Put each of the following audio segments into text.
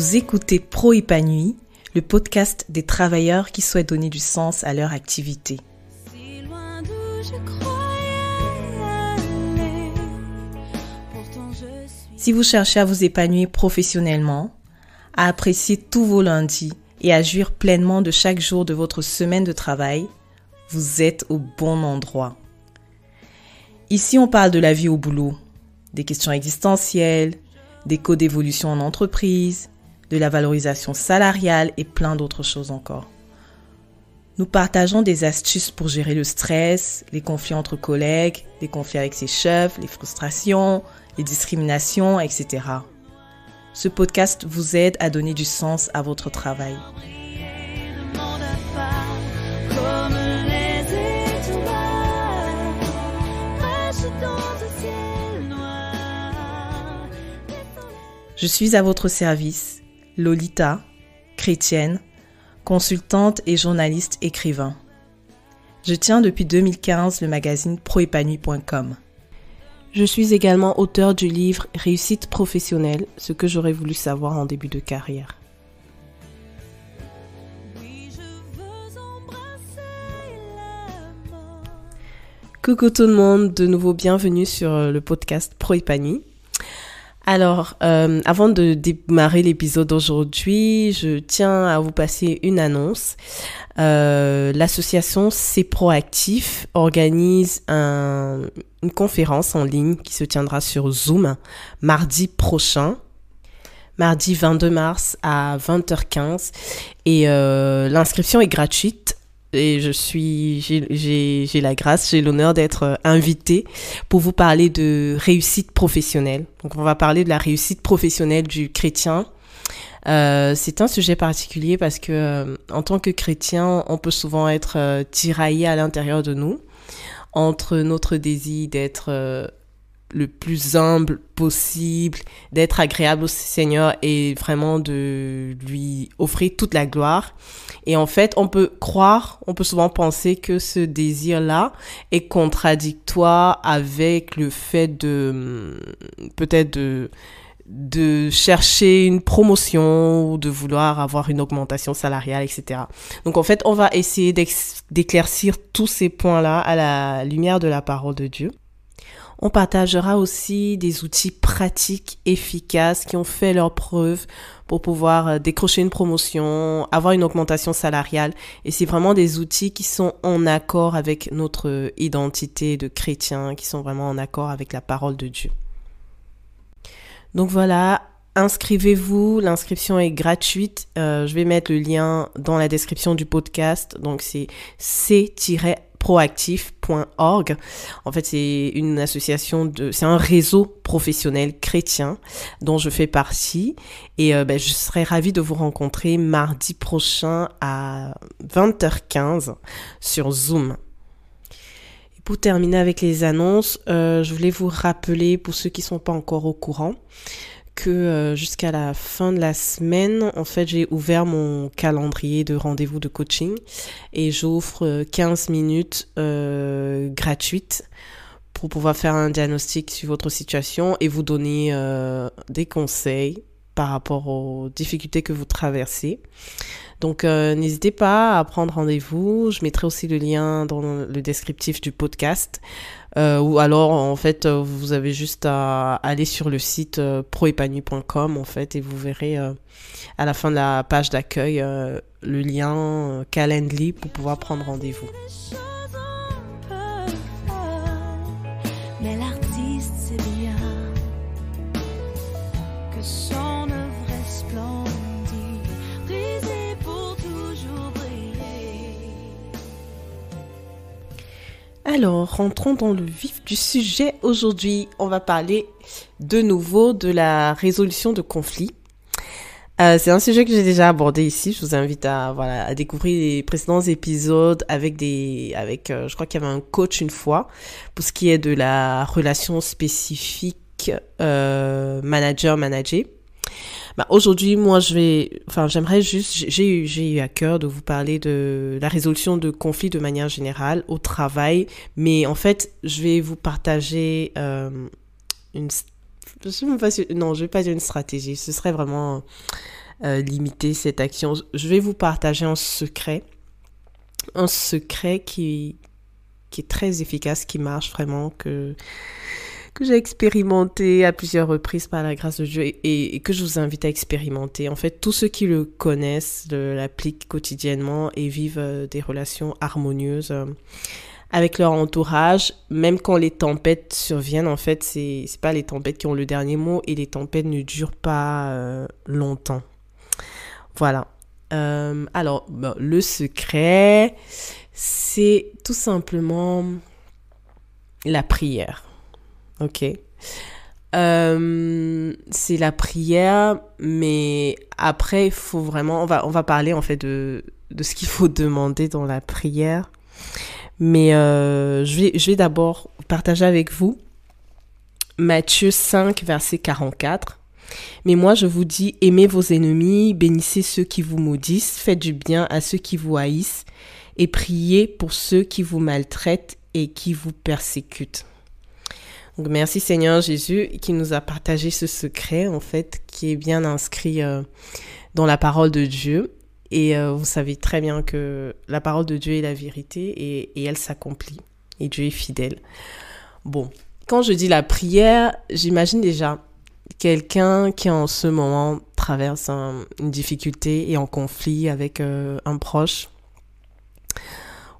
Vous écoutez Pro Épanoui, le podcast des travailleurs qui souhaitent donner du sens à leur activité. Si vous cherchez à vous épanouir professionnellement, à apprécier tous vos lundis et à jouir pleinement de chaque jour de votre semaine de travail, vous êtes au bon endroit. Ici, on parle de la vie au boulot, des questions existentielles, des codes d'évolution en entreprise, de la valorisation salariale et plein d'autres choses encore. Nous partageons des astuces pour gérer le stress, les conflits entre collègues, les conflits avec ses chefs, les frustrations, les discriminations, etc. Ce podcast vous aide à donner du sens à votre travail. Je suis à votre service, Lolita, chrétienne, consultante et journaliste écrivain. Je tiens depuis 2015 le magazine proépanoui.com. Je suis également auteur du livre Réussite professionnelle, ce que j'aurais voulu savoir en début de carrière. Coucou tout le monde, de nouveau bienvenue sur le podcast Pro Épanoui. Alors, avant de démarrer l'épisode d'aujourd'hui, je tiens à vous passer une annonce. L'association C'est Proactif organise une conférence en ligne qui se tiendra sur Zoom mardi prochain, mardi 22 mars à 20h15. Et l'inscription est gratuite. Et j'ai la grâce, j'ai l'honneur d'être invitée pour vous parler de réussite professionnelle. Donc, on va parler de la réussite professionnelle du chrétien. C'est un sujet particulier parce que, en tant que chrétien, on peut souvent être tiraillé à l'intérieur de nous entre notre désir d'être le plus humble possible, d'être agréable au Seigneur et vraiment de lui offrir toute la gloire. Et en fait, on peut souvent penser que ce désir-là est contradictoire avec le fait peut-être de chercher une promotion ou de vouloir avoir une augmentation salariale, etc. Donc en fait, on va essayer d'éclaircir tous ces points-là à la lumière de la parole de Dieu. On partagera aussi des outils pratiques, efficaces, qui ont fait leurs preuves pour pouvoir décrocher une promotion, avoir une augmentation salariale. Et c'est vraiment des outils qui sont en accord avec notre identité de chrétien, qui sont vraiment en accord avec la parole de Dieu. Donc voilà, inscrivez-vous, l'inscription est gratuite. Je vais mettre le lien dans la description du podcast. Donc c'est c-proactif.org. En fait, c'est une association c'est un réseau professionnel chrétien dont je fais partie. Et je serais ravie de vous rencontrer mardi prochain à 20h15 sur Zoom. Pour terminer avec les annonces, je voulais vous rappeler, pour ceux qui ne sont pas encore au courant, que jusqu'à la fin de la semaine, en fait, j'ai ouvert mon calendrier de rendez-vous de coaching et j'offre 15 minutes gratuites pour pouvoir faire un diagnostic sur votre situation et vous donner des conseils par rapport aux difficultés que vous traversez. Donc, n'hésitez pas à prendre rendez-vous. Je mettrai aussi le lien dans le descriptif du podcast. Ou alors, en fait, vous avez juste à aller sur le site proépanoui.com, en fait, et vous verrez à la fin de la page d'accueil le lien Calendly pour pouvoir prendre rendez-vous. Mais l'artiste, c'est bien que son œuvre resplendit. Alors, rentrons dans le vif du sujet. Aujourd'hui, on va parler de nouveau de la résolution de conflits. C'est un sujet que j'ai déjà abordé ici. Je vous invite à découvrir les précédents épisodes avec je crois qu'il y avait un coach une fois pour ce qui est de la relation spécifique manager-manager. Aujourd'hui, moi, j'aimerais juste, j'ai eu à cœur de vous parler de la résolution de conflits de manière générale au travail, mais en fait, je vais vous partager je vais pas dire une stratégie, ce serait vraiment limiter cette action. Je vais vous partager un secret qui est très efficace, qui marche vraiment, que j'ai expérimenté à plusieurs reprises par la grâce de Dieu et que je vous invite à expérimenter. En fait, tous ceux qui le connaissent l'appliquent quotidiennement et vivent des relations harmonieuses avec leur entourage, même quand les tempêtes surviennent. En fait, c'est pas les tempêtes qui ont le dernier mot et les tempêtes ne durent pas longtemps. Voilà. Alors, le secret, c'est tout simplement la prière. Ok. C'est la prière, mais après, il faut vraiment... On va parler en fait de ce qu'il faut demander dans la prière. Mais je vais d'abord partager avec vous Matthieu 5, verset 44. Mais moi, je vous dis, aimez vos ennemis, bénissez ceux qui vous maudissent, faites du bien à ceux qui vous haïssent et priez pour ceux qui vous maltraitent et qui vous persécutent. Donc, merci Seigneur Jésus qui nous a partagé ce secret, en fait, qui est bien inscrit dans la parole de Dieu. Et vous savez très bien que la parole de Dieu est la vérité et elle s'accomplit. Et Dieu est fidèle. Bon, quand je dis la prière, j'imagine déjà quelqu'un qui en ce moment traverse une difficulté et en conflit avec un proche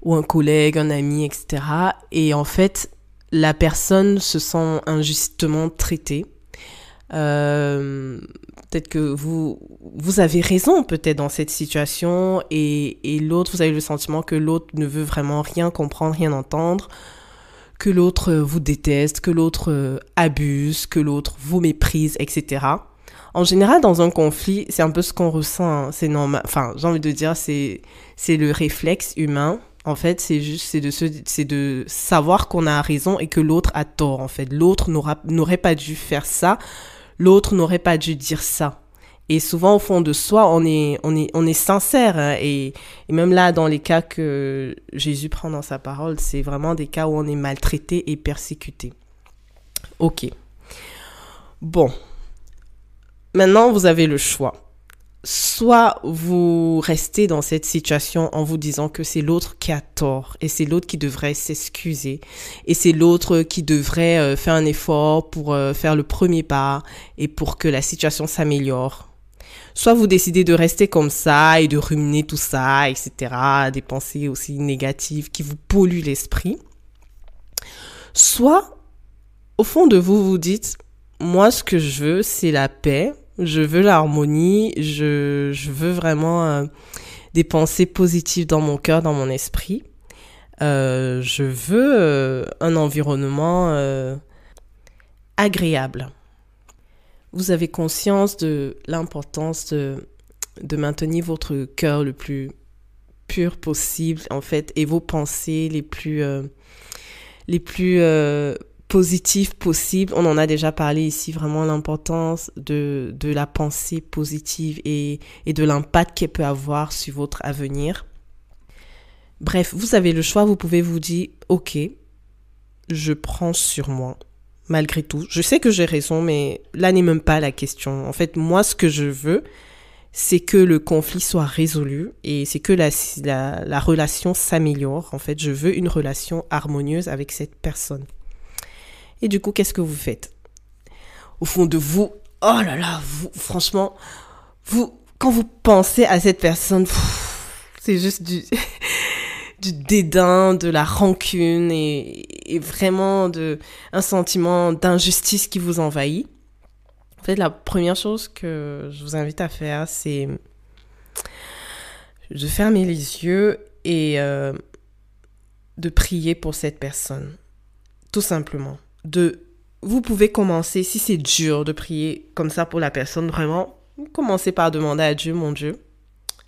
ou un collègue, un ami, etc. Et en fait, la personne se sent injustement traitée. Peut-être que vous avez raison peut-être dans cette situation et l'autre, vous avez le sentiment que l'autre ne veut vraiment rien comprendre, rien entendre, que l'autre vous déteste, que l'autre abuse, que l'autre vous méprise, etc. En général, dans un conflit, c'est un peu ce qu'on ressent, hein. C'est normal. Enfin, j'ai envie de dire, c'est le réflexe humain. En fait, c'est de savoir qu'on a raison et que l'autre a tort. En fait, l'autre n'aurait pas dû faire ça. L'autre n'aurait pas dû dire ça. Et souvent, au fond de soi, on est sincère. Hein, et même là, dans les cas que Jésus prend dans sa parole, c'est vraiment des cas où on est maltraité et persécuté. Ok. Bon. Maintenant, vous avez le choix. Soit vous restez dans cette situation en vous disant que c'est l'autre qui a tort et c'est l'autre qui devrait s'excuser et c'est l'autre qui devrait faire un effort pour faire le premier pas et pour que la situation s'améliore. Soit vous décidez de rester comme ça et de ruminer tout ça, etc., des pensées aussi négatives qui vous polluent l'esprit. Soit, au fond de vous, vous dites, moi ce que je veux, c'est la paix. Je veux l'harmonie, je veux vraiment des pensées positives dans mon cœur, dans mon esprit. Je veux un environnement agréable. Vous avez conscience de l'importance de maintenir votre cœur le plus pur possible, en fait, et vos pensées les plus positif possible. On en a déjà parlé ici, vraiment l'importance de la pensée positive et de l'impact qu'elle peut avoir sur votre avenir. Bref, vous avez le choix, vous pouvez vous dire, ok, je prends sur moi, malgré tout. Je sais que j'ai raison, mais là n'est même pas la question. En fait, moi, ce que je veux, c'est que le conflit soit résolu et c'est que la relation s'améliore. En fait, je veux une relation harmonieuse avec cette personne. Et du coup, qu'est-ce que vous faites? Au fond de vous, oh là là, franchement, quand vous pensez à cette personne, c'est juste du dédain, de la rancune et vraiment un sentiment d'injustice qui vous envahit. En fait, la première chose que je vous invite à faire, c'est de fermer les yeux et de prier pour cette personne. Tout simplement. Vous pouvez commencer, si c'est dur de prier comme ça pour la personne, vraiment, commencez par demander à Dieu, mon Dieu,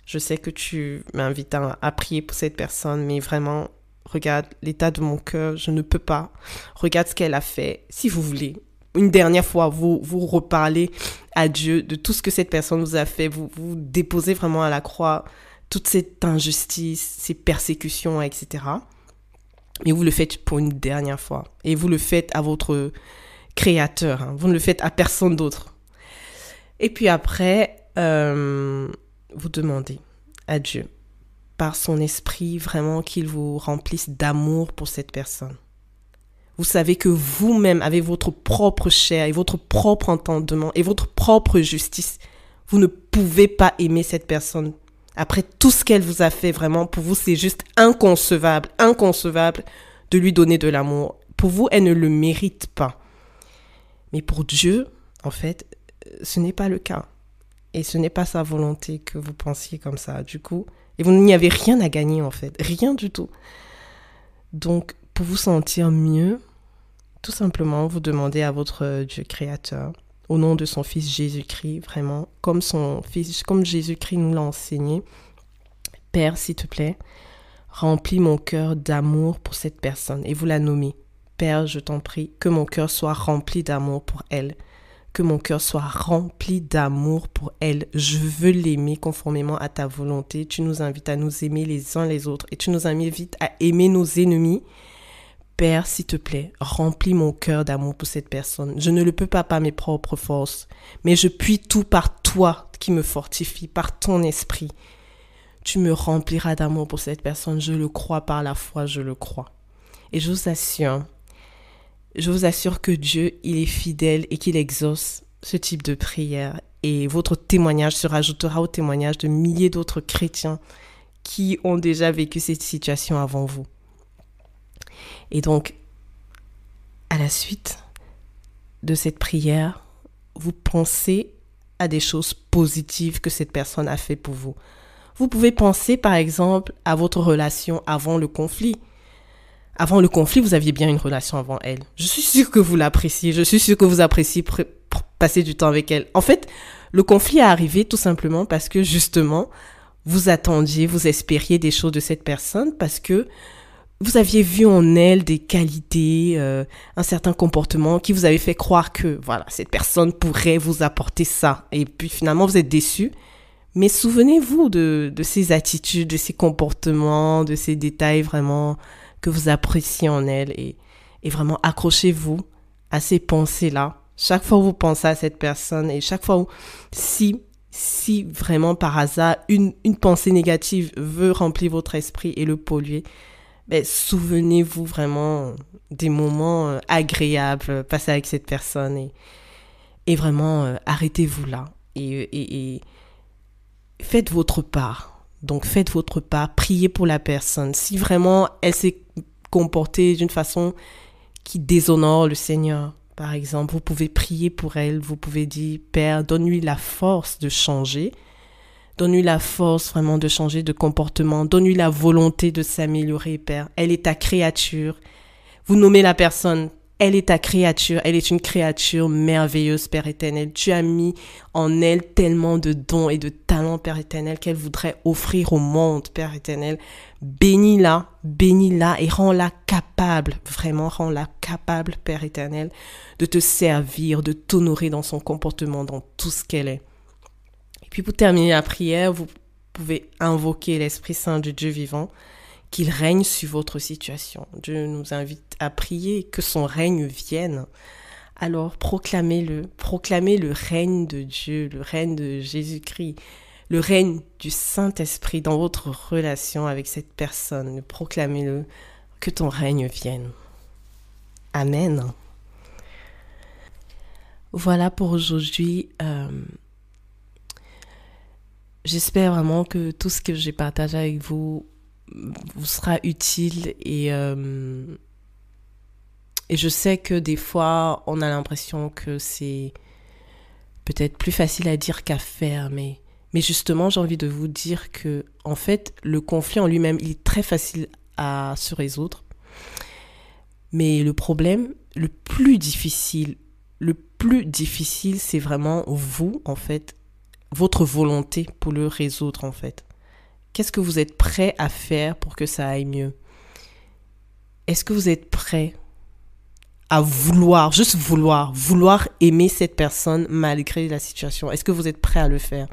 je sais que tu m'invites à prier pour cette personne, mais vraiment, regarde l'état de mon cœur, je ne peux pas. Regarde ce qu'elle a fait. Si vous voulez, une dernière fois, vous reparlez à Dieu de tout ce que cette personne vous a fait. Vous déposez vraiment à la croix toute cette injustice, ces persécutions, etc. Et vous le faites pour une dernière fois. Et vous le faites à votre créateur. Hein. Vous ne le faites à personne d'autre. Et puis après, vous demandez à Dieu, par son esprit, vraiment qu'il vous remplisse d'amour pour cette personne. Vous savez que vous-même, avec votre propre chair et votre propre entendement et votre propre justice, vous ne pouvez pas aimer cette personne. Après tout ce qu'elle vous a fait, vraiment, pour vous, c'est juste inconcevable de lui donner de l'amour. Pour vous, elle ne le mérite pas. Mais pour Dieu, en fait, ce n'est pas le cas. Et ce n'est pas sa volonté que vous pensiez comme ça, du coup. Et vous n'y avez rien à gagner, en fait. Rien du tout. Donc, pour vous sentir mieux, tout simplement, vous demandez à votre Dieu créateur, au nom de son Fils Jésus-Christ, vraiment, comme Jésus-Christ nous l'a enseigné, Père, s'il te plaît, remplis mon cœur d'amour pour cette personne. Et vous la nommez. Père, je t'en prie, que mon cœur soit rempli d'amour pour elle. Que mon cœur soit rempli d'amour pour elle. Je veux l'aimer conformément à ta volonté. Tu nous invites à nous aimer les uns les autres et tu nous invites à aimer nos ennemis. Père, s'il te plaît, remplis mon cœur d'amour pour cette personne. Je ne le peux pas par mes propres forces, mais je puis tout par toi qui me fortifie, par ton esprit. Tu me rempliras d'amour pour cette personne. Je le crois par la foi, je le crois. Et je vous assure que Dieu, il est fidèle et qu'il exauce ce type de prière. Et votre témoignage se rajoutera au témoignage de milliers d'autres chrétiens qui ont déjà vécu cette situation avant vous. Et donc, à la suite de cette prière, vous pensez à des choses positives que cette personne a fait pour vous. Vous pouvez penser, par exemple, à votre relation avant le conflit. Avant le conflit, vous aviez bien une relation avant elle. Je suis sûre que vous l'appréciez. Je suis sûre que vous appréciez passer du temps avec elle. En fait, le conflit est arrivé tout simplement parce que, justement, vous attendiez, vous espériez des choses de cette personne parce que vous aviez vu en elle des qualités, un certain comportement qui vous avait fait croire que, voilà, cette personne pourrait vous apporter ça. Et puis, finalement, vous êtes déçus. Mais souvenez-vous de ces attitudes, de ces comportements, de ces détails vraiment que vous appréciez en elle et vraiment accrochez-vous à ces pensées-là. Chaque fois où vous pensez à cette personne et chaque fois où, si vraiment par hasard une pensée négative veut remplir votre esprit et le polluer, souvenez-vous vraiment des moments agréables passés avec cette personne et vraiment arrêtez-vous là et faites votre part. Donc, faites votre part, priez pour la personne. Si vraiment elle s'est comportée d'une façon qui déshonore le Seigneur, par exemple, vous pouvez prier pour elle. Vous pouvez dire, Père, donne-lui la force de changer. Donne-lui la force vraiment de changer de comportement. Donne-lui la volonté de s'améliorer, Père. Elle est ta créature. Vous nommez la personne. Elle est ta créature, elle est une créature merveilleuse, Père éternel. Tu as mis en elle tellement de dons et de talents, Père éternel, qu'elle voudrait offrir au monde, Père éternel. Bénis-la et rends-la capable, vraiment rends-la capable, Père éternel, de te servir, de t'honorer dans son comportement, dans tout ce qu'elle est. Et puis pour terminer la prière, vous pouvez invoquer l'Esprit Saint du Dieu vivant, qu'il règne sur votre situation. Dieu nous invite à prier que son règne vienne. Alors proclamez le règne de Dieu, le règne de Jésus-Christ, le règne du Saint-Esprit dans votre relation avec cette personne. Proclamez-le, que ton règne vienne. Amen. Voilà pour aujourd'hui. J'espère vraiment que tout ce que j'ai partagé avec vous sera utile et je sais que des fois on a l'impression que c'est peut-être plus facile à dire qu'à faire, mais justement j'ai envie de vous dire que en fait le conflit en lui-même il est très facile à se résoudre, mais le problème le plus difficile c'est vraiment vous en fait, votre volonté pour le résoudre en fait. Qu'est-ce que vous êtes prêt à faire pour que ça aille mieux? Est-ce que vous êtes prêt à vouloir aimer cette personne malgré la situation? Est-ce que vous êtes prêt à le faire?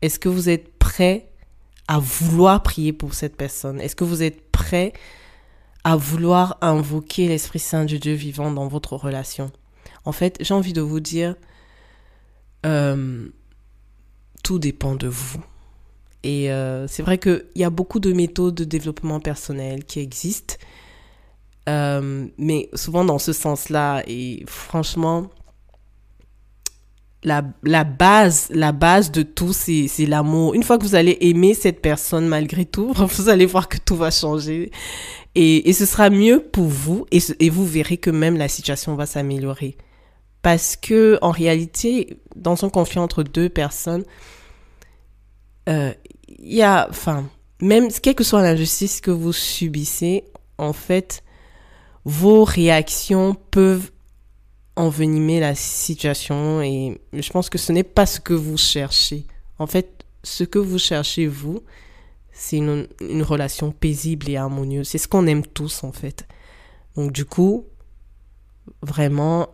Est-ce que vous êtes prêt à vouloir prier pour cette personne? Est-ce que vous êtes prêt à vouloir invoquer l'Esprit Saint du Dieu vivant dans votre relation? En fait, j'ai envie de vous dire, tout dépend de vous. Et c'est vrai qu'il y a beaucoup de méthodes de développement personnel qui existent, mais souvent dans ce sens-là. Et franchement, la base de tout, c'est l'amour. Une fois que vous allez aimer cette personne malgré tout, vous allez voir que tout va changer. Et ce sera mieux pour vous. Et vous verrez que même la situation va s'améliorer. Parce que en réalité, dans un conflit entre deux personnes, même quelle que soit l'injustice que vous subissez, en fait, vos réactions peuvent envenimer la situation et je pense que ce n'est pas ce que vous cherchez. En fait, ce que vous cherchez, vous, c'est une relation paisible et harmonieuse. C'est ce qu'on aime tous, en fait. Donc, du coup, vraiment,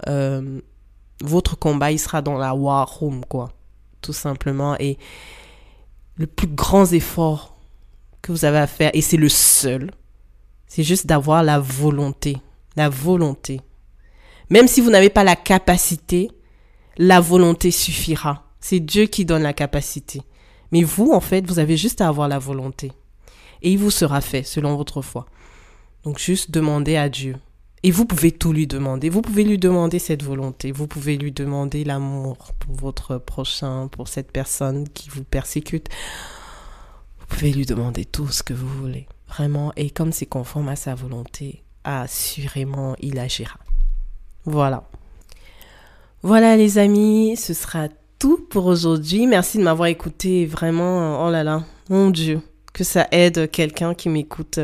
votre combat, il sera dans la war room, quoi. Tout simplement. Et le plus grand effort que vous avez à faire, et c'est le seul, c'est juste d'avoir la volonté. La volonté. Même si vous n'avez pas la capacité, la volonté suffira. C'est Dieu qui donne la capacité. Mais vous, en fait, vous avez juste à avoir la volonté. Et il vous sera fait selon votre foi. Donc, juste demandez à Dieu. Et vous pouvez tout lui demander. Vous pouvez lui demander cette volonté. Vous pouvez lui demander l'amour pour votre prochain, pour cette personne qui vous persécute. Vous pouvez lui demander tout ce que vous voulez. Vraiment. Et comme c'est conforme à sa volonté, assurément, il agira. Voilà. Voilà les amis, ce sera tout pour aujourd'hui. Merci de m'avoir écouté. Vraiment, oh là là, mon Dieu, que ça aide quelqu'un qui m'écoute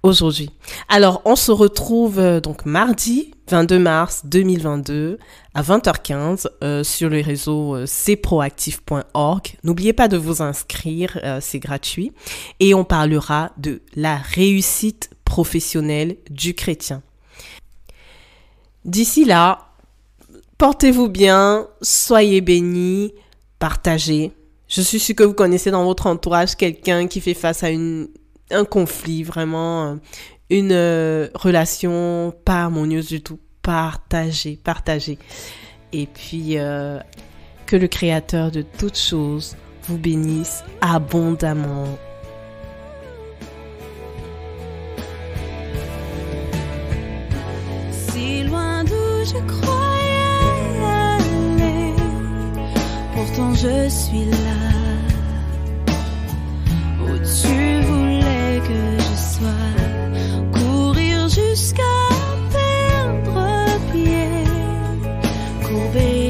aujourd'hui. Alors, on se retrouve donc mardi 22 mars 2022 à 20h15 sur le réseau cproactif.org. N'oubliez pas de vous inscrire, c'est gratuit. Et on parlera de la réussite professionnelle du chrétien. D'ici là, portez-vous bien, soyez bénis, partagez. Je suis sûre que vous connaissez dans votre entourage quelqu'un qui fait face à un conflit, vraiment, une relation pas harmonieuse du tout. Partagez. Et puis, que le Créateur de toutes choses vous bénisse abondamment. Je croyais aller, pourtant je suis là, où tu voulais que je sois, courir jusqu'à perdre pied, courber